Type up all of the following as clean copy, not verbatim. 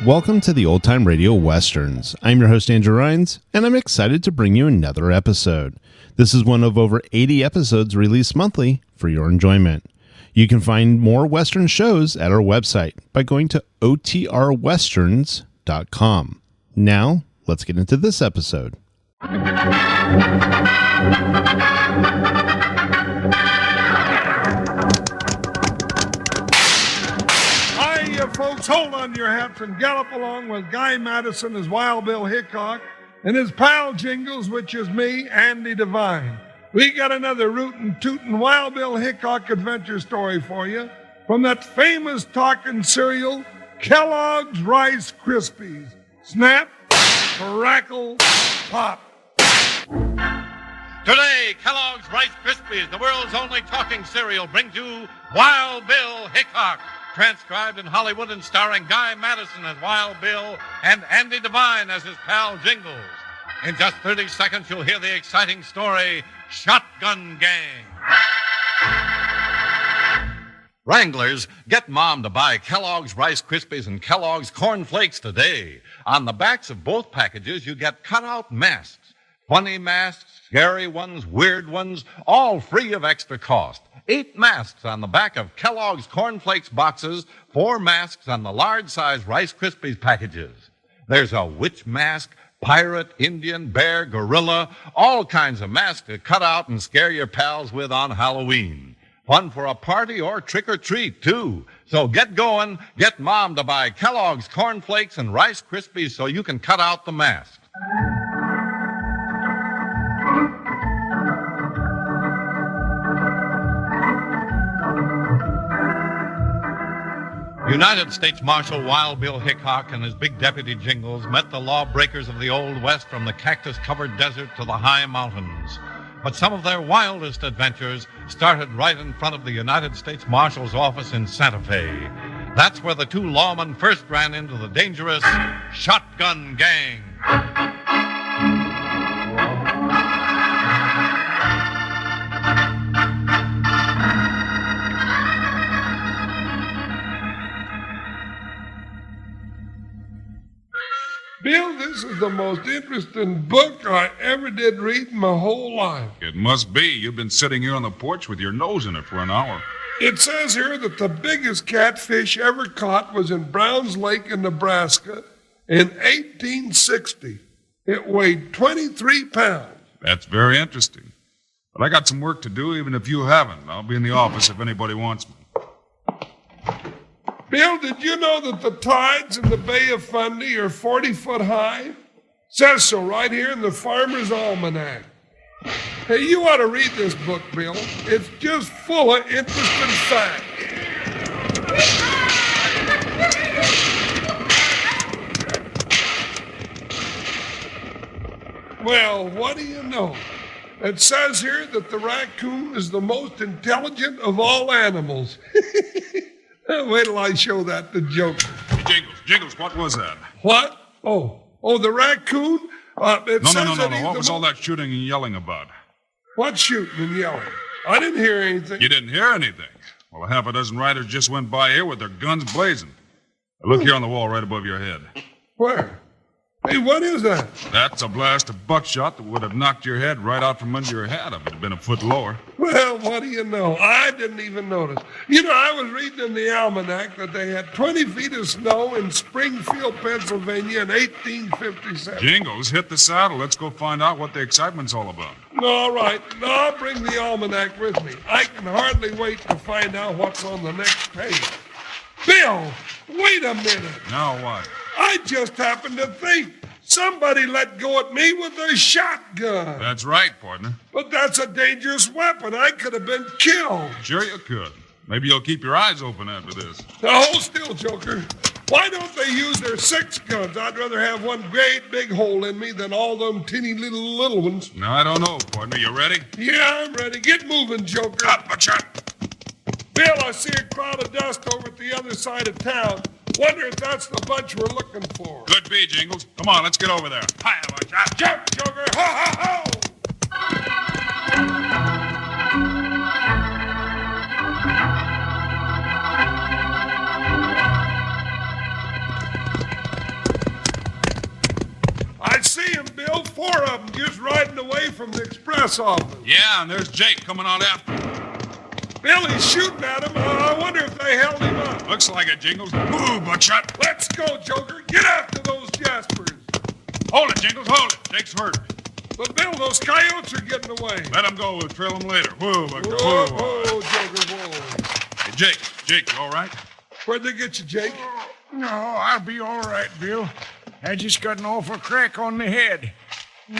Welcome to the Old Time Radio Westerns. I'm your host, Andrew Rhynes, and I'm excited to bring you another episode. This is one of over 80 episodes released monthly for your enjoyment. You can find more Western shows at our website by going to OTRwesterns.com. Now, let's get into this episode. Folks, hold on to your hats and gallop along with Guy Madison as Wild Bill Hickok and his pal Jingles, which is me, Andy Devine. We got another rootin' tootin' Wild Bill Hickok adventure story for you from that famous talking cereal, Kellogg's Rice Krispies. Snap, crackle, pop. Today, Kellogg's Rice Krispies, the world's only talking cereal, brings you Wild Bill Hickok. Transcribed in Hollywood and starring Guy Madison as Wild Bill and Andy Devine as his pal Jingles. In just 30 seconds, you'll hear the exciting story, Shotgun Gang. Wranglers, get Mom to buy Kellogg's Rice Krispies and Kellogg's Corn Flakes today. On the backs of both packages, you get cutout masks. Funny masks, scary ones, weird ones, all free of extra cost. 8 masks on the back of Kellogg's Corn Flakes boxes, 4 masks on the large-size Rice Krispies packages. There's a witch mask, pirate, Indian, bear, gorilla, all kinds of masks to cut out and scare your pals with on Halloween. Fun for a party or trick or treat, too. So get going, get Mom to buy Kellogg's Corn Flakes and Rice Krispies so you can cut out the masks. United States Marshal Wild Bill Hickok and his big deputy Jingles met the lawbreakers of the Old West from the cactus-covered desert to the high mountains. But some of their wildest adventures started right in front of the United States Marshal's office in Santa Fe. That's where the two lawmen first ran into the dangerous Shotgun Gang. Bill, this is the most interesting book I ever did read in my whole life. It must be. You've been sitting here on the porch with your nose in it for an hour. It says here that the biggest catfish ever caught was in Browns Lake in Nebraska in 1860. It weighed 23 pounds. That's very interesting. But I got some work to do, even if you haven't. I'll be in the office if anybody wants me. Bill, did you know that the tides in the Bay of Fundy are 40 foot high? Says so right here in the Farmer's Almanac. Hey, you ought to read this book, Bill. It's just full of interesting facts. Well, what do you know? It says here that the raccoon is the most intelligent of all animals. Wait till I show that to Joker. Jingles, what was that? What? Oh, the raccoon? No. What was all that shooting and yelling about? What shooting and yelling? I didn't hear anything. You didn't hear anything? Well, half a dozen riders just went by here with their guns blazing. Now, look here on the wall right above your head. Where? Hey, what is that? That's a blast of buckshot that would have knocked your head right out from under your hat if it had been a foot lower. Well, what do you know? I didn't even notice. You know, I was reading in the almanac that they had 20 feet of snow in Springfield, Pennsylvania in 1857. Jingles, hit the saddle. Let's go find out what the excitement's all about. All right. Now I'll bring the almanac with me. I can hardly wait to find out what's on the next page. Bill, wait a minute. Now what? I just happened to think somebody let go at me with a shotgun. That's right, partner. But that's a dangerous weapon. I could have been killed. Sure you could. Maybe you'll keep your eyes open after this. Now, hold still, Joker. Why don't they use their 6 guns? I'd rather have one great big hole in me than all them teeny little ones. Now, I don't know, partner. You ready? Yeah, I'm ready. Get moving, Joker. Up, buckshot. Bill, I see a cloud of dust over at the other side of town. Wonder if that's the bunch we're looking for. Could be, Jingles. Come on, let's get over there. Hi, watch. Jump, Joker! Ha, ha, ha! I see him, Bill. 4 of them just riding away from the express office. Yeah, and there's Jake coming on after. Billy's shooting at him. I wonder if they held him up. Looks like it, Jingles. Move, Buckshot. Let's go, Joker. Get after those Jaspers. Hold it, Jingles, hold it. Jake's hurt. But, Bill, those coyotes are getting away. Let him go. We'll trail him later. Whoa, Buckshot. Whoa, Whoa. Joker, whoa. Hey, Jake, you all right? Where'd they get you, Jake? No, I'll be all right, Bill. I just got an awful crack on the head.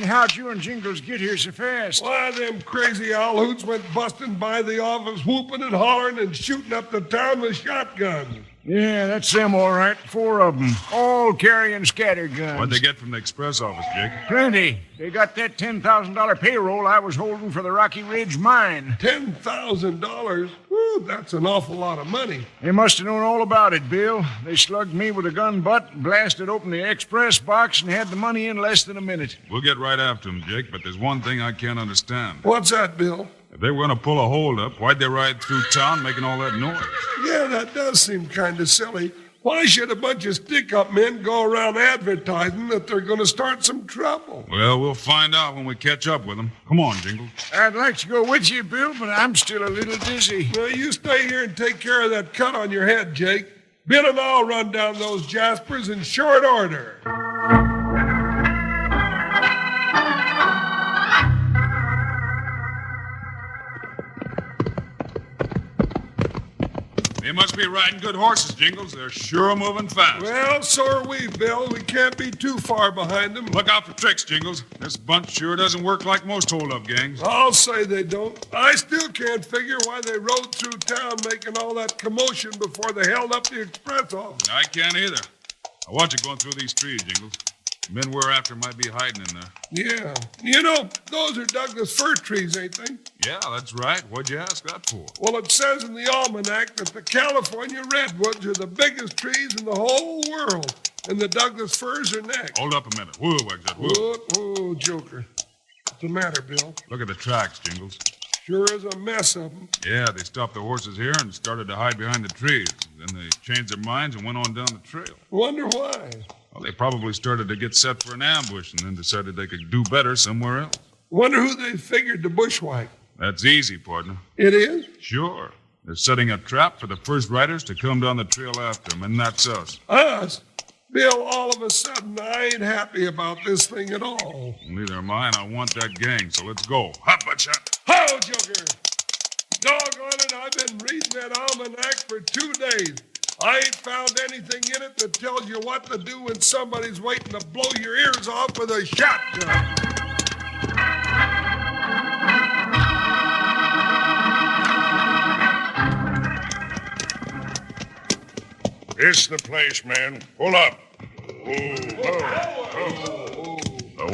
How'd you and Jingles get here so fast? Why, them crazy owl hoots went busting by the office, whooping and hollering and shooting up the town with shotguns. Yeah, that's them, all right. 4 of them, all carrying scatterguns. What'd they get from the express office, Jake? Plenty. They got that $10,000 payroll I was holding for the Rocky Ridge mine. $10,000? Whew, that's an awful lot of money. They must have known all about it, Bill. They slugged me with a gun butt, blasted open the express box, and had the money in less than a minute. We'll get right after him, Jake, but there's one thing I can't understand. What's that, Bill? If they were going to pull a hold-up, why'd they ride through town making all that noise? Yeah, that does seem kind of silly. Why should a bunch of stick-up men go around advertising that they're going to start some trouble? Well, we'll find out when we catch up with them. Come on, Jingles. I'd like to go with you, Bill, but I'm still a little dizzy. Well, you stay here and take care of that cut on your head, Jake. Bill and I'll run down those Jaspers in short order. They must be riding good horses, Jingles. They're sure moving fast. Well, so are we, Bill. We can't be too far behind them. Look out for tricks, Jingles. This bunch sure doesn't work like most hold-up gangs. I'll say they don't. I still can't figure why they rode through town making all that commotion before they held up the express office. I can't either. I watch it going through these trees, Jingles. The men we're after might be hiding in there. Yeah. You know, those are Douglas fir trees, ain't they? Yeah, that's right. What'd you ask that for? Well, it says in the almanac that the California redwoods are the biggest trees in the whole world, and the Douglas firs are next. Hold up a minute. Whoa, like that. Whoa. Oh, Joker. What's the matter, Bill? Look at the tracks, Jingles. Sure is a mess of them. Yeah, they stopped the horses here and started to hide behind the trees. Then they changed their minds and went on down the trail. Wonder why. Well, they probably started to get set for an ambush and then decided they could do better somewhere else. Wonder who they figured to bushwhack. That's easy, partner. It is? Sure. They're setting a trap for the first riders to come down the trail after them, and that's us. Us? Bill, all of a sudden, I ain't happy about this thing at all. Neither am I, and I want that gang, so let's go. Hop, Buckshot. Ho, Joker! Doggone it, I've been reading that almanac for 2 days. I ain't found anything in it that tells you what to do when somebody's waiting to blow your ears off with a shotgun. It's the place, man. Pull up.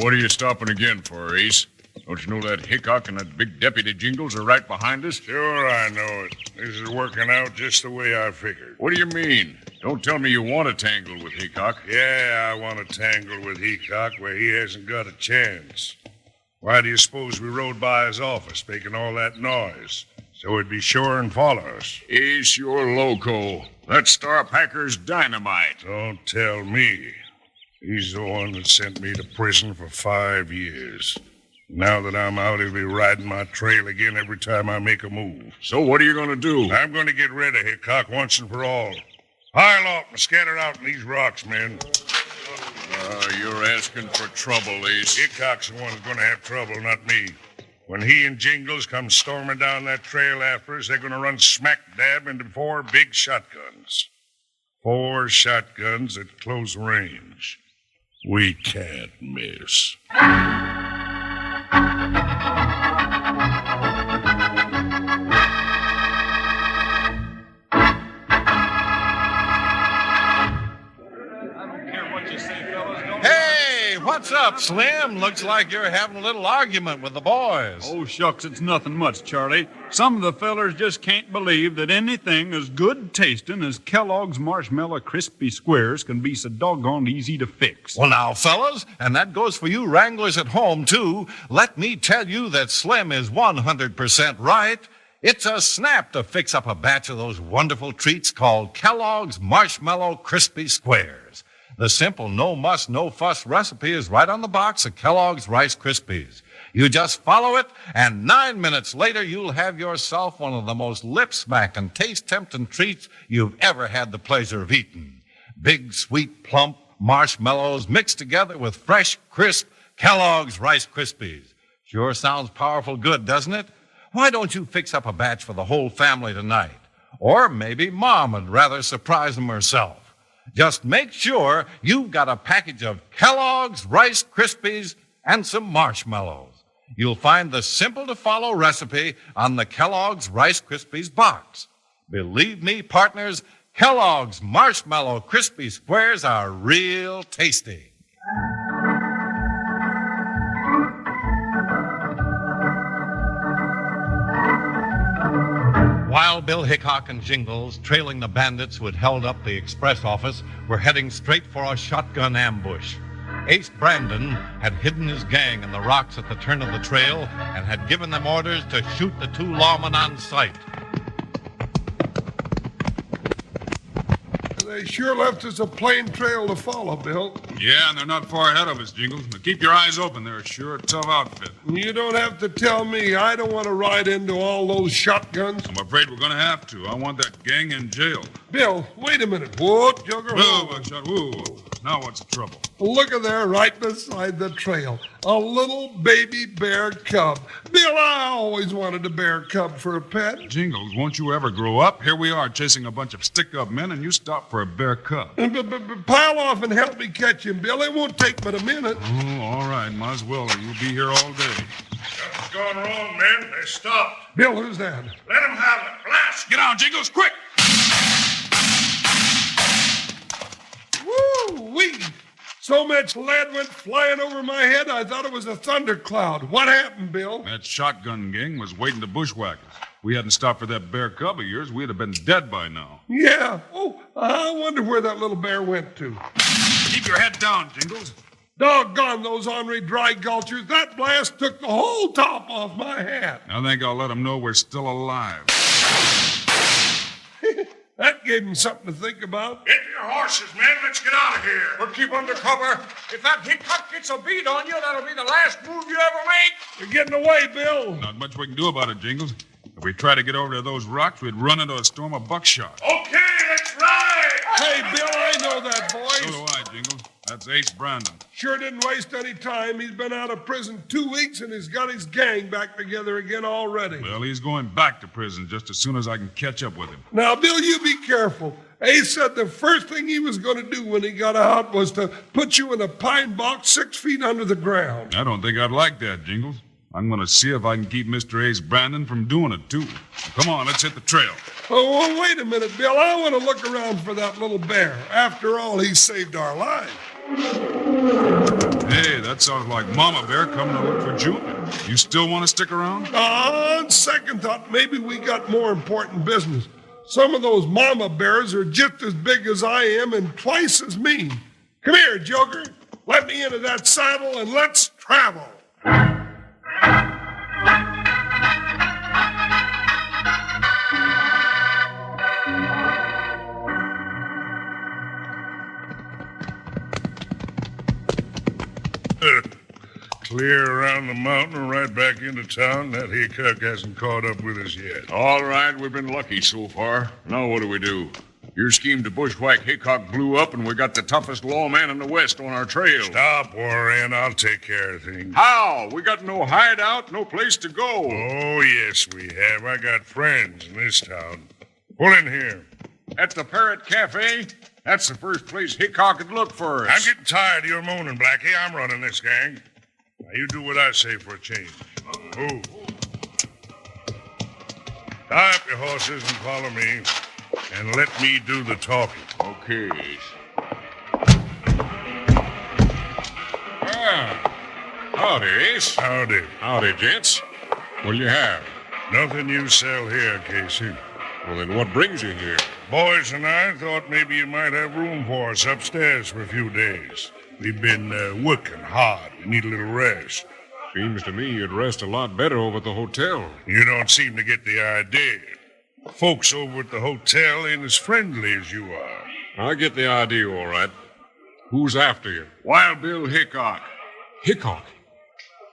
What are you stopping again for, Ace? Don't you know that Hickok and that big deputy Jingles are right behind us? Sure, I know it. This is working out just the way I figured. What do you mean? Don't tell me you want to tangle with Hickok. Yeah, I want to tangle with Hickok where he hasn't got a chance. Why do you suppose we rode by his office making all that noise? So he'd be sure and follow us. Ace, you're loco. That Star Packer's dynamite. Don't tell me. He's the one that sent me to prison for 5 years. Now that I'm out, he'll be riding my trail again every time I make a move. So what are you going to do? I'm going to get rid of Hickok once and for all. Pile off and scatter out in these rocks, men. You're asking for trouble, Ace. Hickok's the one who's going to have trouble, not me. When he and Jingles come storming down that trail after us, they're going to run smack dab into 4 big shotguns. 4 shotguns at close range. We can't miss. Hey, what's up, Slim? Looks like you're having a little argument with the boys. Oh, shucks, it's nothing much, Charlie. Some of the fellers just can't believe that anything as good tasting as Kellogg's Marshmallow Crispy Squares can be so doggone easy to fix. Well, now, fellas, and that goes for you wranglers at home, too, let me tell you that Slim is 100% right. It's a snap to fix up a batch of those wonderful treats called Kellogg's Marshmallow Crispy Squares. The simple no-muss, no-fuss recipe is right on the box of Kellogg's Rice Krispies. You just follow it, and 9 minutes later, you'll have yourself one of the most lip-smacking, taste-tempting treats you've ever had the pleasure of eating. Big, sweet, plump marshmallows mixed together with fresh, crisp Kellogg's Rice Krispies. Sure sounds powerful good, doesn't it? Why don't you fix up a batch for the whole family tonight? Or maybe Mom would rather surprise them herself. Just make sure you've got a package of Kellogg's Rice Krispies and some marshmallows. You'll find the simple-to-follow recipe on the Kellogg's Rice Krispies box. Believe me, partners, Kellogg's Marshmallow Crispy Squares are real tasty. Wild Bill Hickok and Jingles, trailing the bandits who had held up the express office, were heading straight for a shotgun ambush. Ace Brandon had hidden his gang in the rocks at the turn of the trail and had given them orders to shoot the two lawmen on sight. They sure left us a plain trail to follow, Bill. Yeah, and they're not far ahead of us, Jingles. But keep your eyes open. They're sure a tough outfit. You don't have to tell me. I don't want to ride into all those shotguns. I'm afraid we're going to have to. I want that gang in jail. Bill, wait a minute. Whoa, Joker. Whoa, Buckshot. Whoa. Now what's the trouble? Look at there, right beside the trail. A little baby bear cub. Bill, I always wanted a bear cub for a pet. Jingles, won't you ever grow up? Here we are chasing a bunch of stick-up men, and you stop for a bear cub. Pile off and help me catch him, Bill. It won't take but a minute. Oh, all right. Might as well, or you'll be here all day. Something's gone wrong, men. They stopped. Bill, who's that? Let them have it. Blast! Get down, Jingles, quick! Woo-wee! So much lead went flying over my head, I thought it was a thundercloud. What happened, Bill? That shotgun gang was waiting to bushwhack us. If we hadn't stopped for that bear cub of yours, we'd have been dead by now. Yeah. Oh, I wonder where that little bear went to. Keep your head down, Jingles. Doggone those ornery dry gulchers. That blast took the whole top off my hat. I think I'll let them know we're still alive. That gave him something to think about. Get your horses, men. Let's get out of here. We'll keep under cover. If that Hickok gets a beat on you, that'll be the last move you ever make. You're getting away, Bill. Not much we can do about it, Jingles. If we try to get over to those rocks, we'd run into a storm of buckshot. Okay, let's ride. Hey, Bill, I know that So voice. do I, Jingles. That's Ace Brandon. Sure didn't waste any time. He's been out of prison 2 weeks and he's got his gang back together again already. Well, he's going back to prison just as soon as I can catch up with him. Now, Bill, you be careful. Ace said the first thing he was going to do when he got out was to put you in a pine box 6 feet under the ground. I don't think I'd like that, Jingles. I'm going to see if I can keep Mr. Ace Brandon from doing it, too. Come on, let's hit the trail. Oh, well, wait a minute, Bill. I want to look around for that little bear. After all, he saved our lives. Hey, that sounds like Mama Bear coming to look for Junior. You still want to stick around? On second thought, maybe we got more important business. Some of those mama bears are just as big as I am and twice as mean. Come here, Joker. Let me into that saddle and let's travel. Clear around the mountain and right back into town. That Hickok hasn't caught up with us yet. All right, we've been lucky so far. Now what do? Your scheme to bushwhack Hickok blew up, and we got the toughest lawman in the West on our trail. Stop worrying. I'll take care of things. How? We got no hideout, no place to go. Oh, yes, we have. I got friends in this town. Pull in here. At the Parrot Cafe? That's the first place Hickok would look for us. I'm getting tired of your moaning, Blackie. I'm running this gang. Now, you do what I say for a change. Move. Tie up your horses and follow me, and let me do the talking. Okay. Howdy, Ace. Howdy. Howdy, gents. What'll you have? Nothing you sell here, Casey. Well, then what brings you here? Boys and I thought maybe you might have room for us upstairs for a few days. We've been working hard. We need a little rest. Seems to me you'd rest a lot better over at the hotel. You don't seem to get the idea. Folks over at the hotel ain't as friendly as you are. I get the idea, all right. Who's after you? Wild Bill Hickok. Hickok?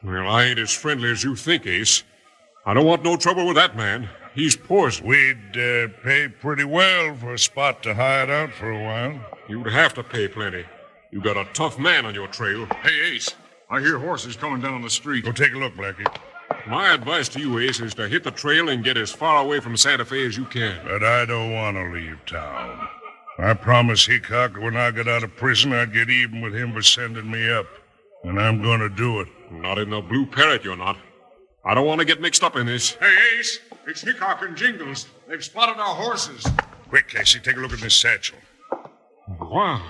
Well, I ain't as friendly as you think, Ace. I don't want no trouble with that man. He's poison. We'd pay pretty well for a spot to hide out for a while. You'd have to pay plenty. You got a tough man on your trail. Hey, Ace, I hear horses coming down the street. Go take a look, Blackie. My advice to you, Ace, is to hit the trail and get as far away from Santa Fe as you can. But I don't want to leave town. I promised Hickok that when I got out of prison, I'd get even with him for sending me up. And I'm going to do it. Not in the Blue Parrot, you're not. I don't want to get mixed up in this. Hey, Ace, it's Hickok and Jingles. They've spotted our horses. Quick, Casey, take a look at this satchel. Wow,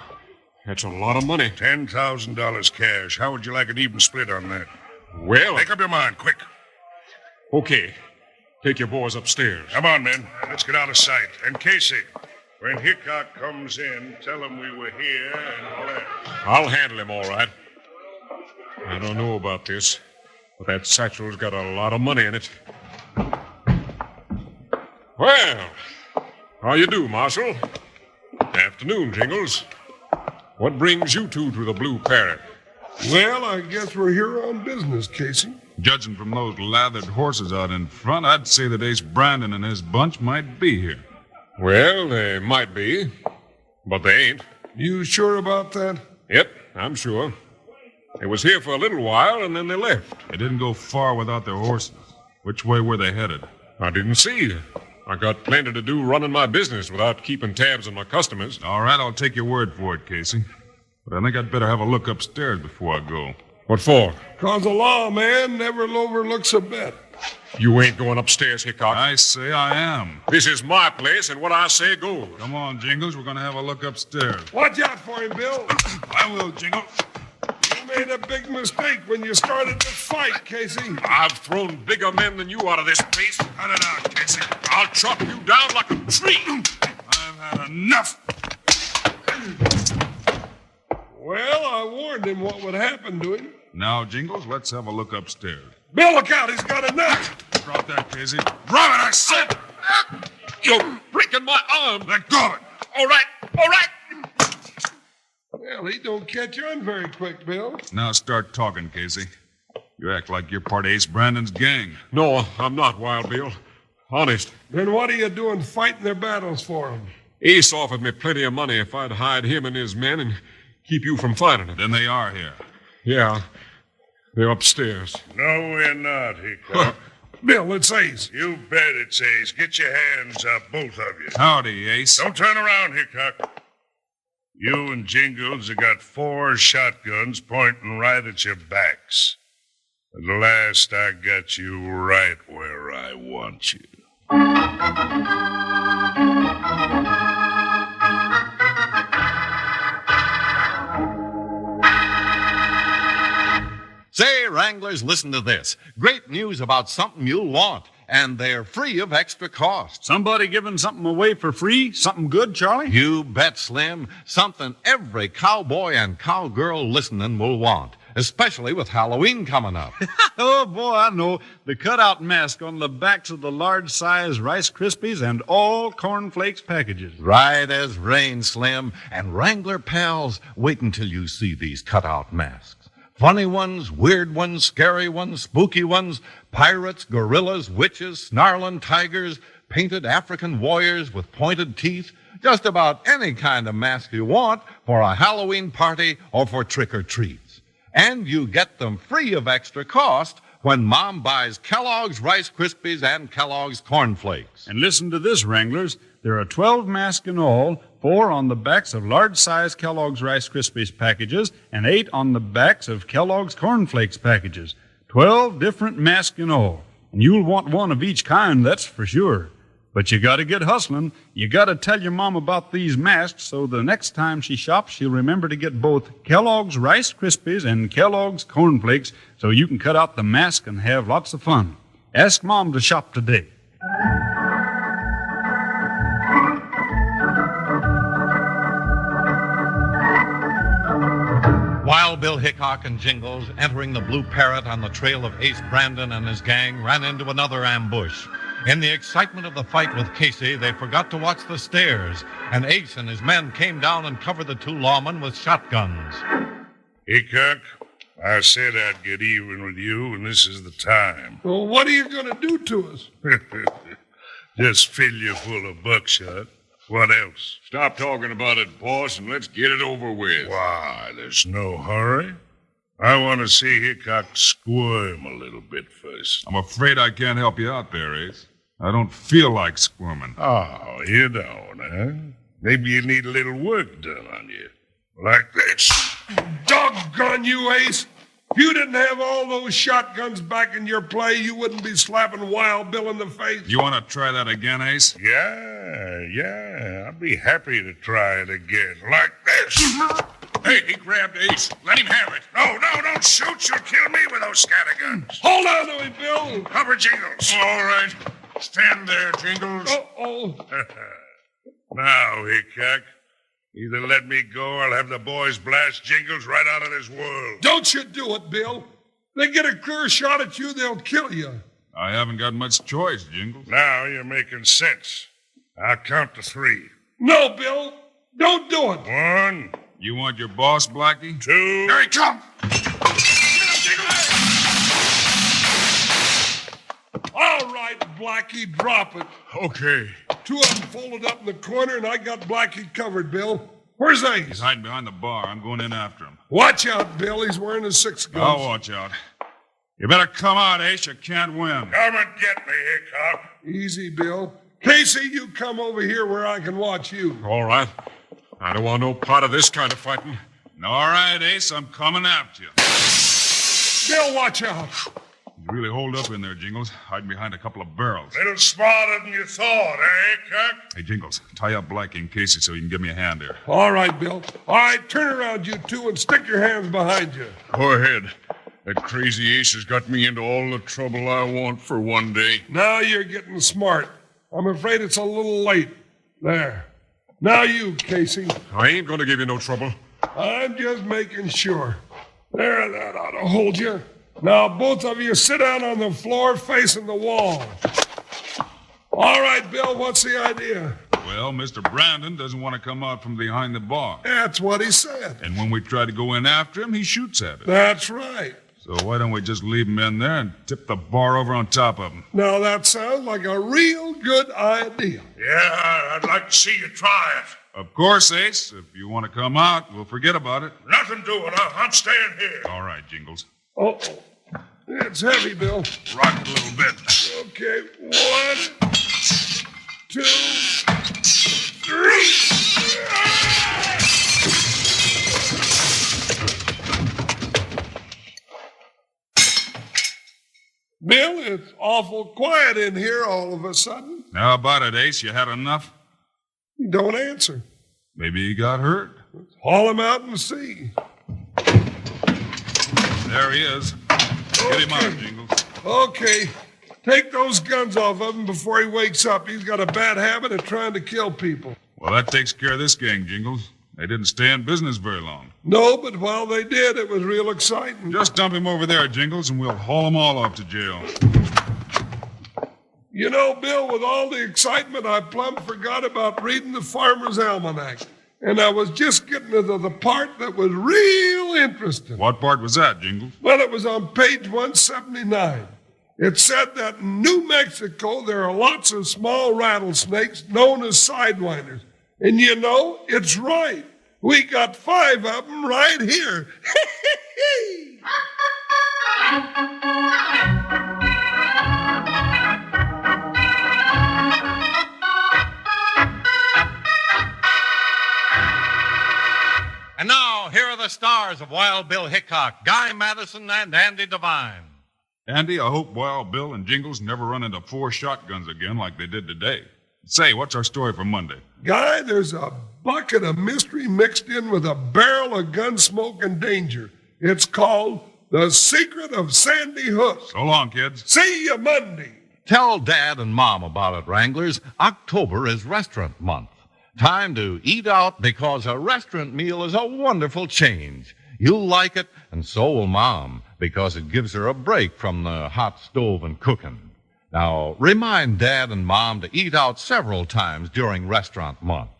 that's a lot of money. $10,000 cash. How would you like an even split on that? Well, Make up your mind, quick. okay. Take your boys upstairs. Come on, men. Let's get out of sight. And Casey, when Hickok comes in, tell him we were here and all that. I'll handle him, all right. I don't know about this, but that satchel's got a lot of money in it. Well, how you do, Marshal? Afternoon, Jingles. What brings you two to the Blue Parrot? Well, I guess we're here on business, Casey. Judging from those lathered horses out in front, I'd say that Ace Brandon and his bunch might be here. Well, they might be, but they ain't. You sure about that? Yep, I'm sure. They was here for a little while, and then they left. They didn't go far without their horses. Which way were they headed? I didn't see. I got plenty to do running my business without keeping tabs on my customers. All right, I'll take your word for it, Casey. But I think I'd better have a look upstairs before I go. What for? 'Cause the law, man, never overlooks a bet. You ain't going upstairs, Hickok. I say I am. This is my place, and what I say goes. Come on, Jingles, we're going to have a look upstairs. Watch out for him, Bill. I will, Jingles. You made a big mistake when you started the fight, Casey. I've thrown bigger men than you out of this place. Cut it out, Casey. I'll chop you down like a tree. I've had enough. Well, I warned him what would happen to him. Now, Jingles, let's have a look upstairs. Bill, look out. He's got a knife. Drop that, Casey. Drop it, I said. You're breaking my arm. Let go of it. All right, all right. Well, he don't catch on very quick, Bill. Now start talking, Casey. You act like you're part of Ace Brandon's gang. No, I'm not, Wild Bill. Honest. Then what are you doing fighting their battles for him? Ace offered me plenty of money if I'd hide him and his men and keep you from finding him. Then they are here. Yeah, they're upstairs. No, we're not, Hickok. Bill, it's Ace. You bet it's Ace. Get your hands up, both of you. Howdy, Ace. Don't turn around, Hickok. You and Jingles have got 4 shotguns pointing right at your backs. At last, I got you right where I want you. Say, Wranglers, listen to this. Great news about something you'll want, and they're free of extra cost. Somebody giving something away for free? Something good, Charlie? You bet, Slim. Something every cowboy and cowgirl listening will want, especially with Halloween coming up. Oh, boy, I know. The cutout mask on the backs of the large-size Rice Krispies and all cornflakes packages. Right as rain, Slim. And Wrangler pals, wait until you see these cutout masks. Funny ones, weird ones, scary ones, spooky ones, pirates, gorillas, witches, snarling tigers, painted African warriors with pointed teeth. Just about any kind of mask you want for a Halloween party or for trick-or-treats. And you get them free of extra cost when Mom buys Kellogg's Rice Krispies and Kellogg's Corn Flakes. And listen to this, Wranglers. There are 12 masks in all, 4 on the backs of large-size Kellogg's Rice Krispies packages, and 8 on the backs of Kellogg's Corn Flakes packages. 12 different masks in all. And you'll want one of each kind, that's for sure. But you got to get hustling. You got to tell your mom about these masks so the next time she shops, she'll remember to get both Kellogg's Rice Krispies and Kellogg's Corn Flakes so you can cut out the mask and have lots of fun. Ask Mom to shop today. Wild Bill Hickok and Jingles, entering the Blue Parrot on the trail of Ace Brandon and his gang, ran into another ambush. In the excitement of the fight with Casey, they forgot to watch the stairs, and Ace and his men came down and covered the two lawmen with shotguns. Hickok, I said I'd get even with you, and this is the time. Well, what are you going to do to us? Just fill you full of buckshot. What else? Stop talking about it, boss, and let's get it over with. Why, there's no hurry. I want to see Hickok squirm a little bit first. I'm afraid I can't help you out there, Ace. I don't feel like squirming. Oh, you don't, huh? Maybe you need a little work done on you. Like this. Doggone you, Ace. If you didn't have all those shotguns back in your play, you wouldn't be slapping Wild Bill in the face. You want to try that again, Ace? Yeah. I'd be happy to try it again. Like this. Hey, he grabbed Ace. Let him have it. No, don't shoot. You'll kill me with those scatterguns. Hold on to him, Bill. Cover Jingles. All right. Stand there, Jingles. Uh-oh. Now, Hickok, either let me go or I'll have the boys blast Jingles right out of this world. Don't you do it, Bill. They get a clear shot at you, they'll kill you. I haven't got much choice, Jingles. Now you're making sense. I'll count to 3. No, Bill. Don't do it. 1, You want your boss, Blackie? 2. Here he comes. All right, Blackie, drop it. Okay. 2 of them folded up in the corner, and I got Blackie covered, Bill. Where's Ace? He's hiding behind the bar. I'm going in after him. Watch out, Bill. He's wearing his 6 guns. I'll watch out. You better come out, Ace. You can't win. Come and get me, Hickok. Easy, Bill. Casey, you come over here where I can watch you. All right. I don't want no part of this kind of fighting. All right, Ace. I'm coming after you. Bill, watch out. You really hold up in there, Jingles. Hiding behind a couple of barrels. Little smarter than you thought, Hickok? Hey, Jingles, tie up Blackie and Casey so you can give me a hand here. All right, Bill. All right, turn around, you two, and stick your hands behind you. Go ahead. That crazy Ace has got me into all the trouble I want for one day. Now you're getting smart. I'm afraid it's a little late. There. Now you, Casey. I ain't going to give you no trouble. I'm just making sure. There, that ought to hold you. Now, both of you sit down on the floor facing the wall. All right, Bill, what's the idea? Well, Mr. Brandon doesn't want to come out from behind the bar. That's what he said. And when we try to go in after him, he shoots at us. That's right. So why don't we just leave him in there and tip the bar over on top of him? Now, that sounds like a real good idea. Yeah, I'd like to see you try it. Of course, Ace. If you want to come out, we'll forget about it. Nothing doing. I'm staying here. All right, Jingles. Oh, it's heavy, Bill. Rock it a little bit. Okay, 1, 2, 3. Bill, it's awful quiet in here all of a sudden. How about it, Ace? You had enough? You don't answer. Maybe he got hurt. Haul him out and see. There he is. Get him out, Jingles. Okay. Take those guns off of him before he wakes up. He's got a bad habit of trying to kill people. Well, that takes care of this gang, Jingles. They didn't stay in business very long. No, but while they did, it was real exciting. Just dump him over there, Jingles, and we'll haul them all off to jail. You know, Bill, with all the excitement, I plumb forgot about reading the Farmer's Almanac. And I was just getting to the part that was real interesting. What part was that, Jingles? Well, it was on page 179. It said that in New Mexico, there are lots of small rattlesnakes known as sidewinders. And you know, it's right. We got 5 of them right here. And now, here are the stars of Wild Bill Hickok, Guy Madison, and Andy Devine. Andy, I hope Wild Bill and Jingles never run into 4 shotguns again like they did today. Say, what's our story for Monday? Guy, there's a bucket of mystery mixed in with a barrel of gun smoke and danger. It's called The Secret of Sandy Hook. So long, kids. See you Monday. Tell Dad and Mom about it, Wranglers. October is restaurant month. Time to eat out because a restaurant meal is a wonderful change. You'll like it, and so will Mom, because it gives her a break from the hot stove and cooking. Now, remind Dad and Mom to eat out several times during restaurant month.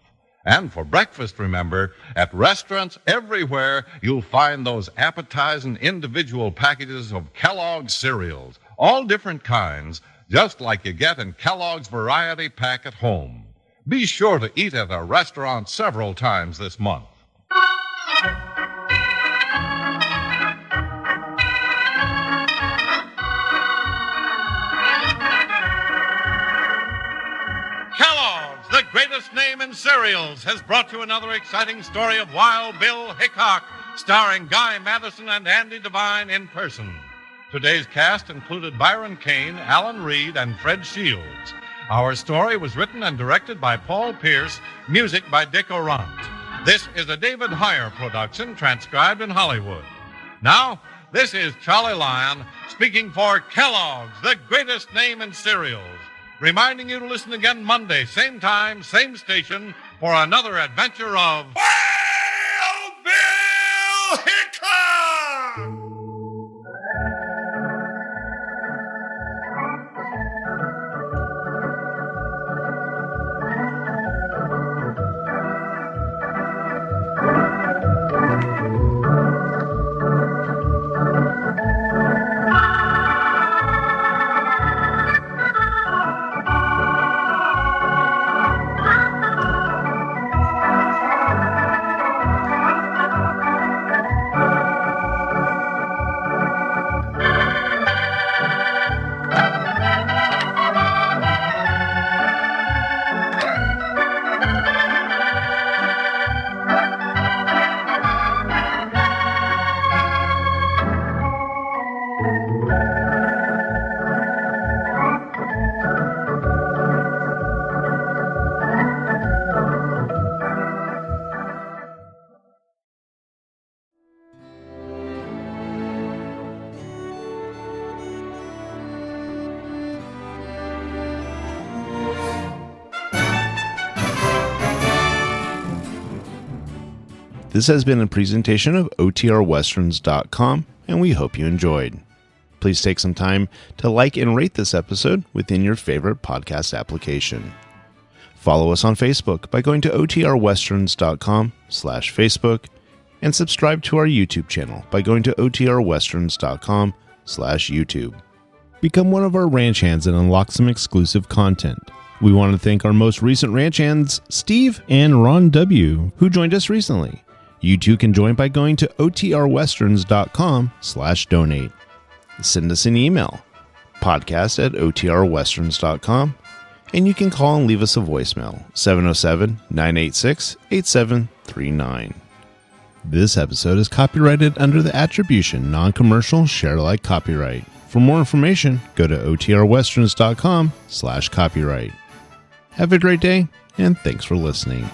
And for breakfast, remember, at restaurants everywhere, you'll find those appetizing individual packages of Kellogg's cereals, all different kinds, just like you get in Kellogg's Variety Pack at home. Be sure to eat at a restaurant several times this month. Kellogg's, the greatest name in cereals, has brought you another exciting story of Wild Bill Hickok, starring Guy Madison and Andy Devine in person. Today's cast included Byron Kane, Alan Reed, and Fred Shields. Our story was written and directed by Paul Pierce, music by Dick Aurandt. This is a David Heyer production, transcribed in Hollywood. Now, this is Charlie Lyon speaking for Kellogg's, the greatest name in cereals, reminding you to listen again Monday, same time, same station, for another adventure of Wild Bill Hickok! This has been a presentation of OTRWesterns.com, and we hope you enjoyed. Please take some time to like and rate this episode within your favorite podcast application. Follow us on Facebook by going to OTRWesterns.com/Facebook, and subscribe to our YouTube channel by going to OTRWesterns.com/YouTube. Become one of our ranch hands and unlock some exclusive content. We want to thank our most recent ranch hands, Steve and Ron W., who joined us recently. You too can join by going to OTRWesterns.com/donate. Send us an email, podcast@OTRWesterns.com, and you can call and leave us a voicemail, 707-986-8739. This episode is copyrighted under the attribution non-commercial share-alike copyright. For more information, go to OTRWesterns.com/copyright. Have a great day, and thanks for listening.